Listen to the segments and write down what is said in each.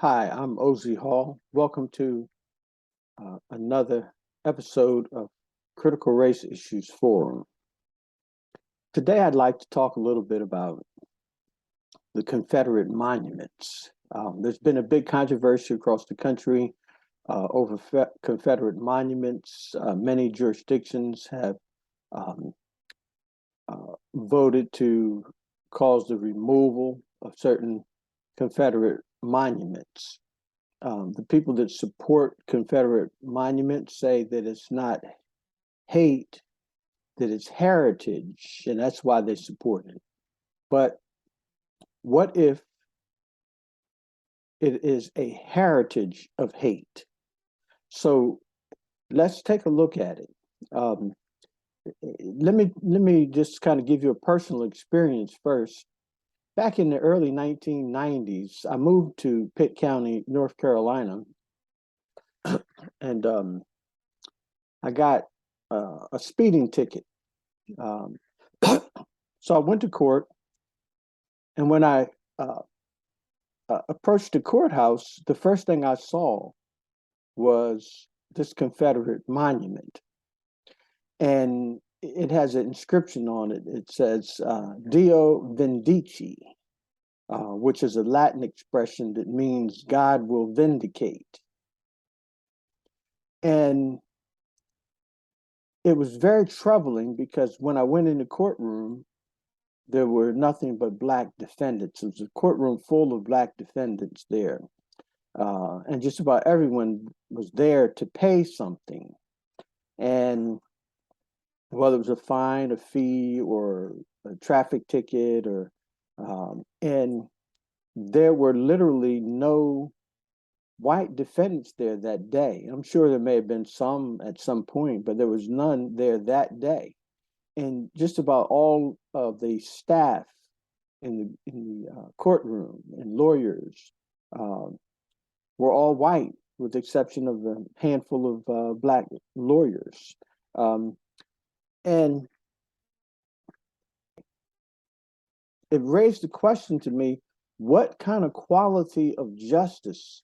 Hi, I'm Ozzie Hall. Welcome to another episode of Critical Race Issues Forum. Today, I'd like to talk a little bit about the Confederate monuments. There's been a big controversy across the country over Confederate monuments. Many jurisdictions have um, voted to cause the removal of certain Confederate monuments. The people that support Confederate monuments say that it's not hate, that it's heritage, and that's why they support it. But what if it is a heritage of hate? So let's take a look at it. Let me just kind of give you a personal experience first. Back in the early 1990s, I moved to Pitt County, North Carolina, and I got a speeding ticket. Um, so I went to court, and when I approached the courthouse, the first thing I saw was this Confederate monument, and it has an inscription on it. It says "Dio Vindici," which is a Latin expression that means "God will vindicate." And it was very troubling because when I went in the courtroom, there were nothing but Black defendants. It was a courtroom full of Black defendants there. And just about everyone was there to pay something. And whether it was a fine, a fee, or a traffic ticket, and there were literally no white defendants there that day. I'm sure there may have been some at some point, but there was none there that day. And just about all of the staff in the courtroom and lawyers were all white, with the exception of a handful of Black lawyers. And it raised the question to me, what kind of quality of justice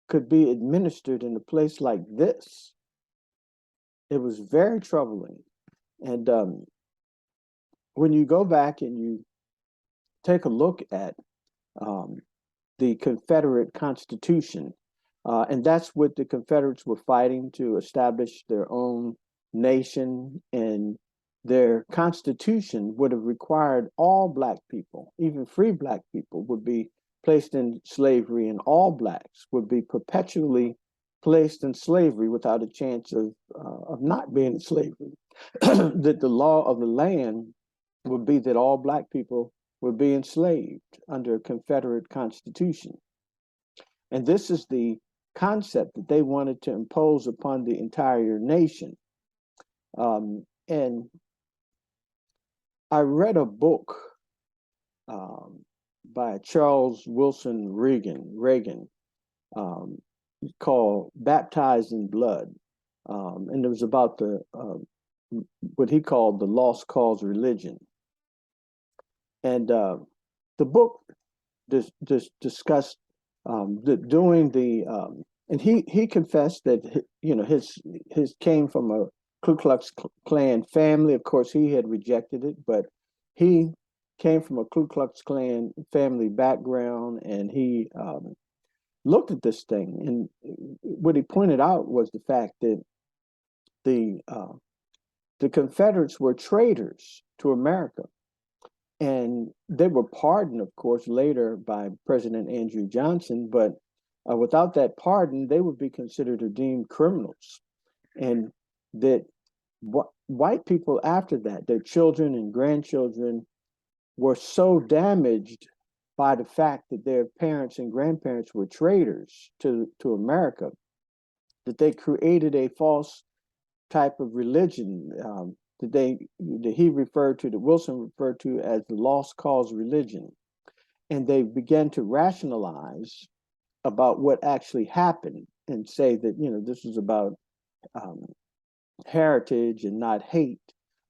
could be administered in a place like this? It was very troubling. And when you go back and you take a look at the Confederate Constitution, and that's what the Confederates were fighting to establish their own nation, and their Constitution would have required all Black people, even free Black people, would be placed in slavery, and all Blacks would be perpetually placed in slavery without a chance of not being in slavery. That the law of the land would be that all Black people would be enslaved under a Confederate Constitution. And this is the concept that they wanted to impose upon the entire nation. And I read a book by Charles Wilson Reagan called Baptized in Blood. And it was about what he called the lost cause religion. And the book discussed and he confessed that his came from a Ku Klux Klan family. Of course, he had rejected it, but he came from a Ku Klux Klan family background, and he looked at this thing. And what he pointed out was the fact that the Confederates were traitors to America. And they were pardoned, of course, later by President Andrew Johnson. But without that pardon, they would be considered or deemed criminals. And that white people after that, their children and grandchildren, were so damaged by the fact that their parents and grandparents were traitors to America, that they created a false type of religion that he referred to, that Wilson referred to as the lost cause religion. And they began to rationalize about what actually happened and say that, this was about heritage and not hate.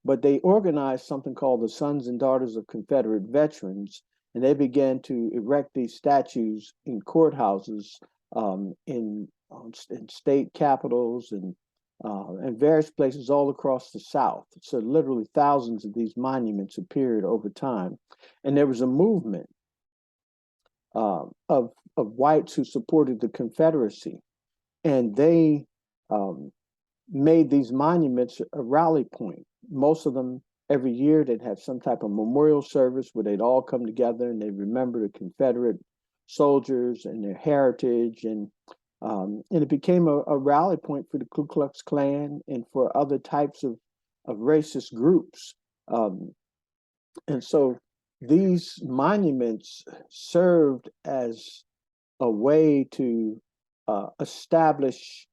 But they organized something called the Sons and Daughters of Confederate Veterans, and they began to erect these statues in courthouses, in state capitals, and various places all across the South. So literally thousands of these monuments appeared over time, and there was a movement of whites who supported the Confederacy, and they made these monuments a rally point. Most of them, every year, they'd have some type of memorial service where they'd all come together and they'd remember the Confederate soldiers and their heritage. And it became a rally point for the Ku Klux Klan and for other types of racist groups. And so these monuments served as a way to establish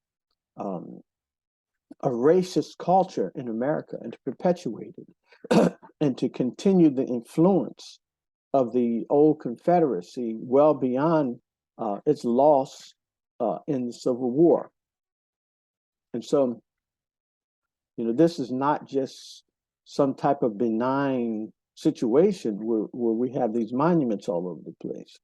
a racist culture in America and to perpetuate it and to continue the influence of the old Confederacy well beyond its loss in the Civil War. And so, this is not just some type of benign situation where we have these monuments all over the place.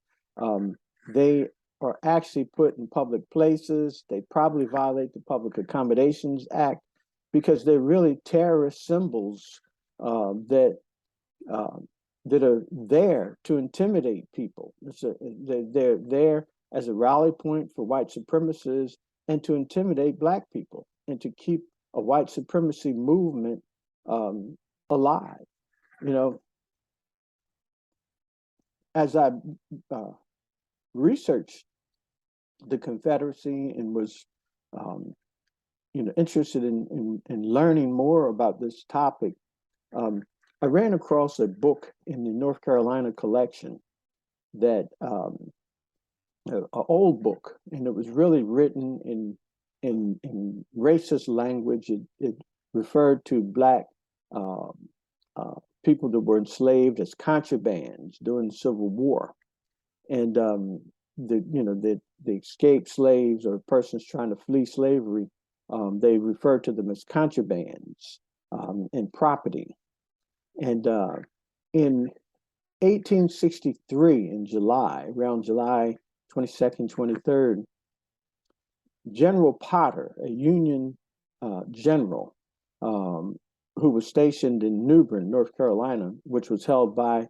They are actually put in public places. They probably violate the Public Accommodations Act because they're really terrorist symbols that are there to intimidate people. They're there as a rally point for white supremacists and to intimidate Black people and to keep a white supremacy movement alive. As I researched the Confederacy and was, interested in learning more about this topic, I ran across a book in the North Carolina collection that an old book, and it was really written in racist language. It referred to Black people that were enslaved as contrabands during the Civil War, and the escaped slaves or persons trying to flee slavery, they referred to them as contrabands and property. And in 1863, in July, around July 22nd, 23rd, General Potter, a Union general who was stationed in New Bern, North Carolina, which was held by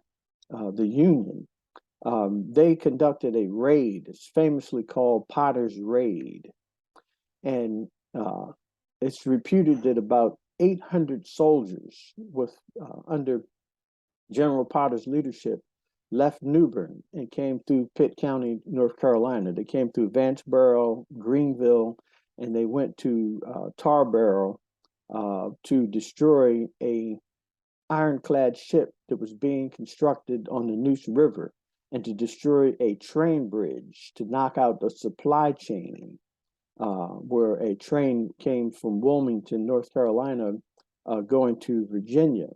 the Union, they conducted a raid. It's famously called Potter's Raid. And it's reputed that about 800 soldiers under General Potter's leadership left New Bern and came through Pitt County, North Carolina. They came through Vanceboro, Greenville, and they went to Tarboro to destroy a ironclad ship that was being constructed on the Neuse River and to destroy a train bridge to knock out the supply chain where a train came from Wilmington, North Carolina, going to Virginia.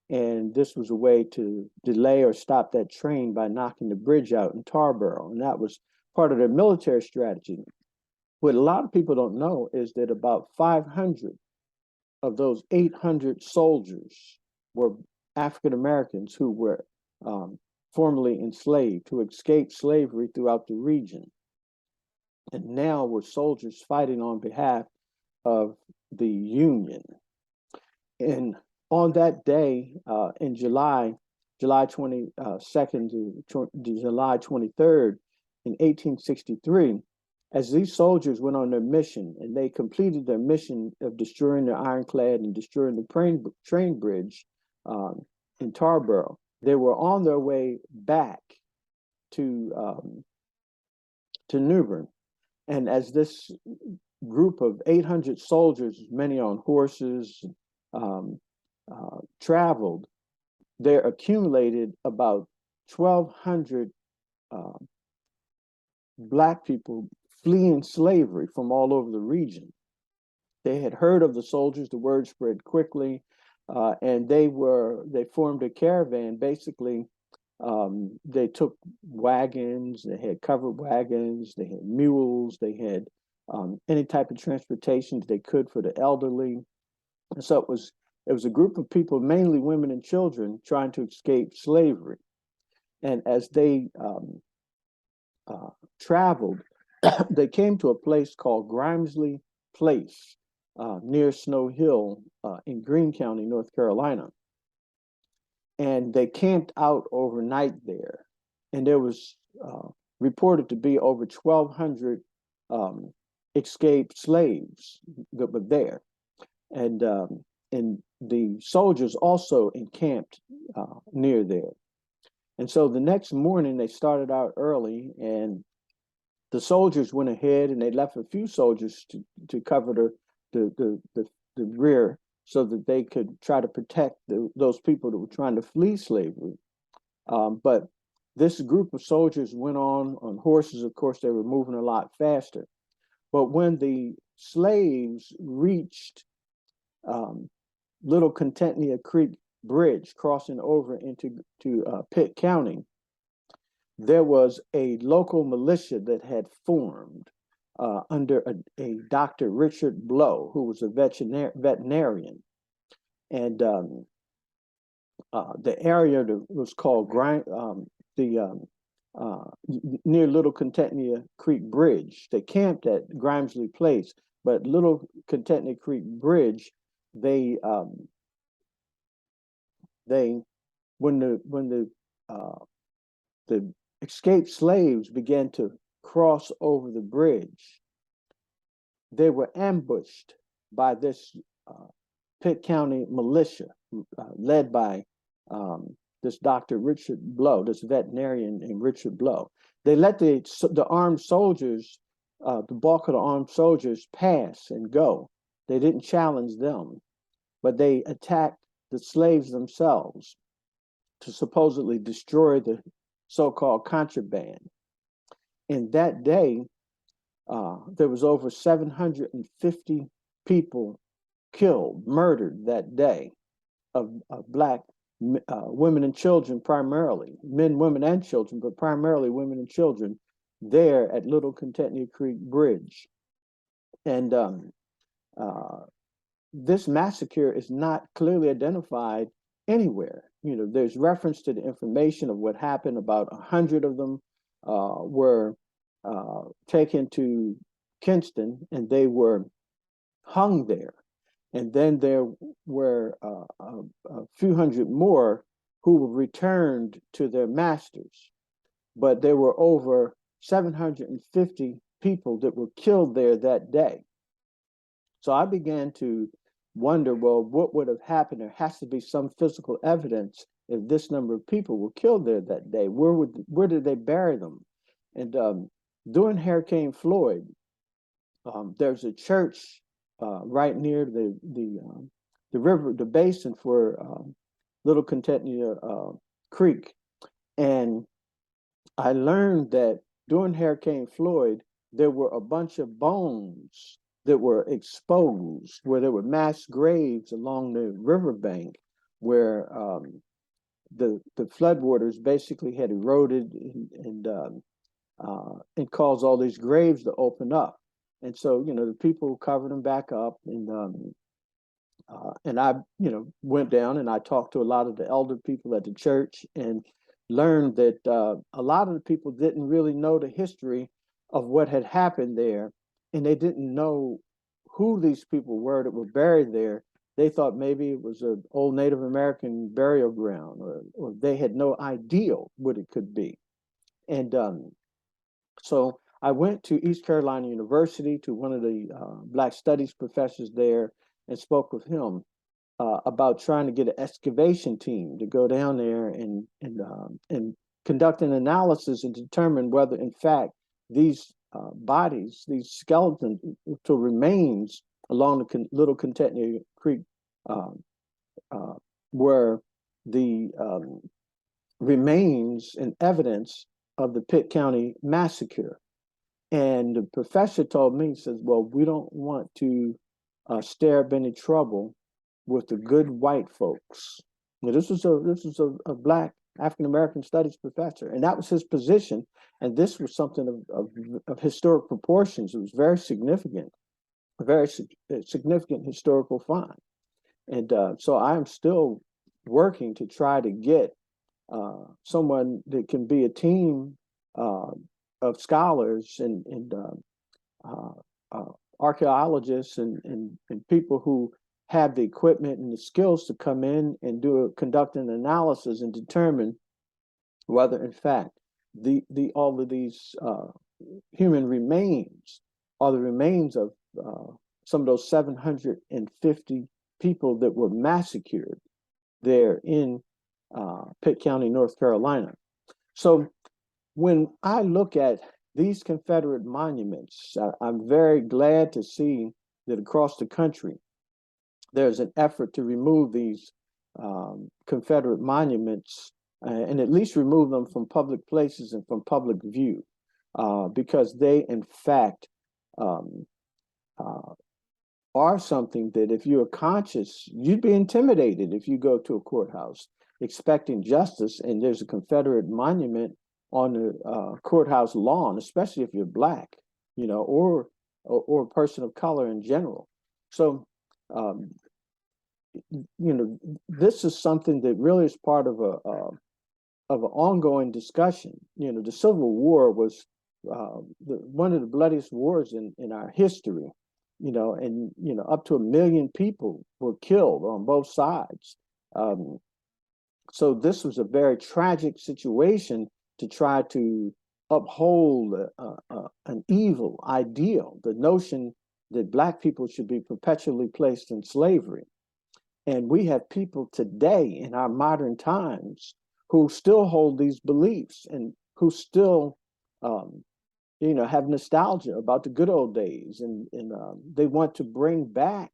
And this was a way to delay or stop that train by knocking the bridge out in Tarboro. And that was part of their military strategy. What a lot of people don't know is that about 500 of those 800 soldiers were African Americans who were formerly enslaved, who escaped slavery throughout the region. And now were soldiers fighting on behalf of the Union. And on that day, in July 22nd to July 23rd, in 1863, as these soldiers went on their mission and they completed their mission of destroying the ironclad and destroying the train bridge in Tarboro, they were on their way back to New Bern. And as this group of 800 soldiers, many on horses, traveled, there accumulated about 1,200 Black people fleeing slavery from all over the region. They had heard of the soldiers, the word spread quickly, and they formed a caravan. Basically, they took wagons, they had covered wagons, they had mules, they had any type of transportation they could for the elderly. And so it was a group of people, mainly women and children, trying to escape slavery. And as they traveled, they came to a place called Grimesley Place near Snow Hill in Greene County, North Carolina. And they camped out overnight there. And there was reported to be over 1,200 escaped slaves that were there. And the soldiers also encamped near there. And so the next morning they started out early, and the soldiers went ahead and they left a few soldiers to cover the rear so that they could try to protect those people that were trying to flee slavery. But this group of soldiers went on horses. Of course, they were moving a lot faster. But when the slaves reached Little Contentia Creek Bridge, crossing over into Pitt County, there was a local militia that had formed under a Dr. Richard Blow, who was a veterinarian. And the area that was called near Little Contentia Creek Bridge. They camped at Grimesley Place, but Little Contentia Creek Bridge, when the escaped slaves began to cross over the bridge, they were ambushed by this Pitt County militia led by this Dr. Richard Blow, this veterinarian named Richard Blow. They let the armed soldiers, the bulk of the armed soldiers, pass and go. They didn't challenge them, but they attacked the slaves themselves to supposedly destroy the so-called contraband. And that day, there was over 750 people killed, murdered that day, of Black women and children primarily, men, women, and children, but primarily women and children there at Little Contentia Creek Bridge. And this massacre is not clearly identified anywhere. You know, there's reference to the information of what happened. About 100 of them were taken to Kinston, and they were hung there. And then there were a few hundred more who were returned to their masters. But there were over 750 people that were killed there that day. So I began to wonder, well, what would have happened? There has to be some physical evidence if this number of people were killed there that day. Where did they bury them? And during Hurricane Floyd, there's a church right near the river, the basin for Little Contentia Creek. And I learned that during Hurricane Floyd, there were a bunch of bones that were exposed, where there were mass graves along the riverbank, where the floodwaters basically had eroded and caused all these graves to open up. And so, you know, the people covered them back up, and I, you know, went down and I talked to a lot of the elder people at the church and learned that a lot of the people didn't really know the history of what had happened there, and they didn't know who these people were that were buried there. They thought maybe it was an old Native American burial ground, or they had no idea what it could be. And so I went to East Carolina University to one of the Black Studies professors there and spoke with him about trying to get an excavation team to go down there and conduct an analysis and determine whether, in fact, these bodies, these skeletons, to remains along the Little Contentia Creek were the remains and evidence of the Pitt County massacre. And the professor told me, he says, well, we don't want to stir up any trouble with the good white folks. Now, this was a Black African-American studies professor, and that was his position. And this was something of historic proportions. It was very significant, a very significant historical find. And so I am still working to try to get someone that can be a team of scholars and uh, uh, archaeologists and people who have the equipment and the skills to come in and conduct an analysis and determine whether, in fact, all of these human remains are the remains of some of those 750 people that were massacred there in Pitt County, North Carolina. So when I look at these Confederate monuments, I'm very glad to see that across the country, there's an effort to remove these Confederate monuments and at least remove them from public places and from public view, because they, in fact, um, are something that if you're conscious, you'd be intimidated if you go to a courthouse expecting justice and there's a Confederate monument on the courthouse lawn, especially if you're Black, or a person of color in general. So, this is something that really is part of an ongoing discussion. The Civil War was one of the bloodiest wars in our history. And up to 1 million people were killed on both sides. So this was a very tragic situation to try to uphold an evil ideal, the notion that Black people should be perpetually placed in slavery. And we have people today in our modern times who still hold these beliefs and who still have nostalgia about the good old days, and they want to bring back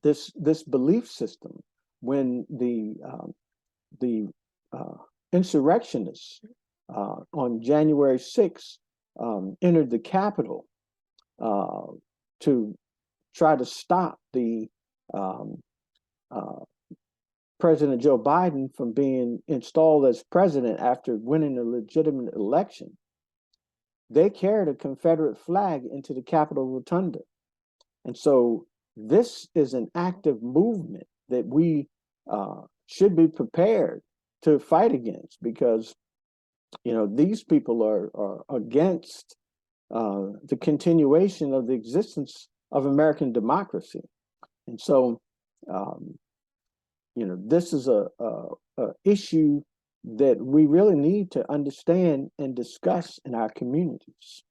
this belief system when the insurrectionists on January 6th entered the Capitol to try to stop the President Joe Biden from being installed as president after winning a legitimate election. They carried a Confederate flag into the Capitol Rotunda. And so this is an active movement that we should be prepared to fight against, because these people are against the continuation of the existence of American democracy. And so this is a issue that we really need to understand and discuss in our communities.